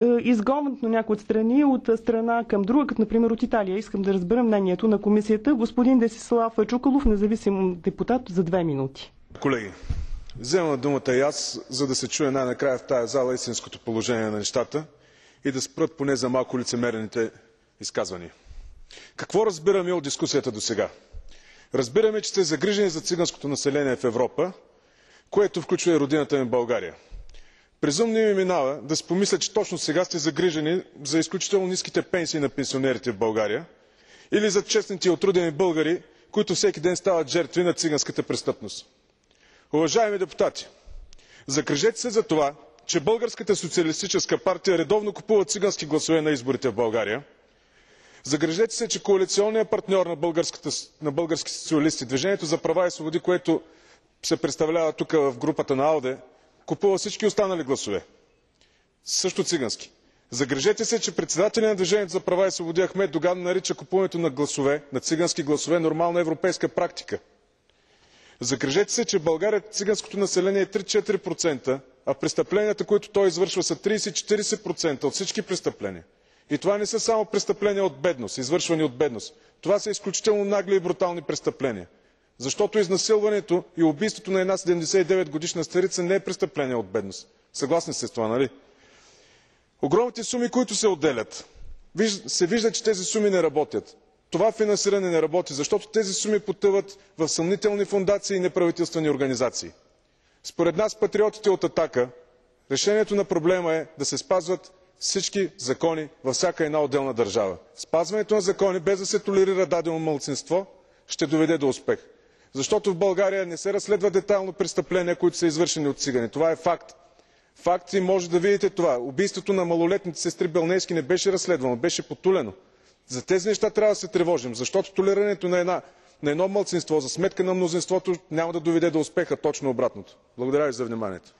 изгонването на някои от страни от страна към друга, като например от Италия. Искам да разбера мнението на комисията. Господин Десислав Чуколов, независим депутат, за 2 минути. Колеги, вземам думата и аз, за да се чуе най-накрая в тая зала истинското положение на нещата и да спрат поне за малко лицемерните изказвания. Какво разбираме от дискусията досега? Разбираме, че сте загрижени за циганското население в Европа, което включва и родината ми България. Презумно ми минава да си помисля, че точно сега сте загрижени за изключително ниските пенсии на пенсионерите в България или за честните и отрудени българи, които всеки ден стават жертви на циганската престъпност. Уважаеми депутати, закрижете се за това, че Българската социалистическа партия редовно купува цигански гласове на изборите в България. Загрижете се, че коалиционният партньор на българските социалисти, Движението за права и свободи, което се представлява тук в групата на АЛДЕ, купува всички останали гласове. Също цигански. Загрижете се, че председателят на Движението за права и свободи Ахмед Доган нарича купуването на гласове, на цигански гласове, нормална европейска практика. Загрижете се, че в България циганското население е 3-4%, а престъпленията, които той извършва, са 30-40% от всички престъпления. И това не са само престъпления от бедност, извършвани от бедност. Това са изключително нагли и брутални престъпления. Защото изнасилването и убийството на една 79-годишна старица не е престъпление от бедност. Съгласни сте с това, нали? Огромните суми, които се отделят, се вижда, че тези суми не работят. Това финансиране не работи, защото тези суми потъват в съмнителни фондации и неправителствени организации. Според нас, патриотите от „Атака“, решението на проблема е да се спазват всички закони във всяка една отделна държава. Спазването на закони, без да се толерира дадено малцинство, ще доведе до успех. Защото в България не се разследва детайлно престъпления, които са извършени от цигани. Това е факт. Факт и може да видите това. Убийството на малолетните сестри Белнейски не беше разследвано, беше потулено. За тези неща трябва да се тревожим, защото толерирането на едно малцинство за сметка на мнозинството няма да доведе до успеха, точно обратното. Благодаря ви за вниманието.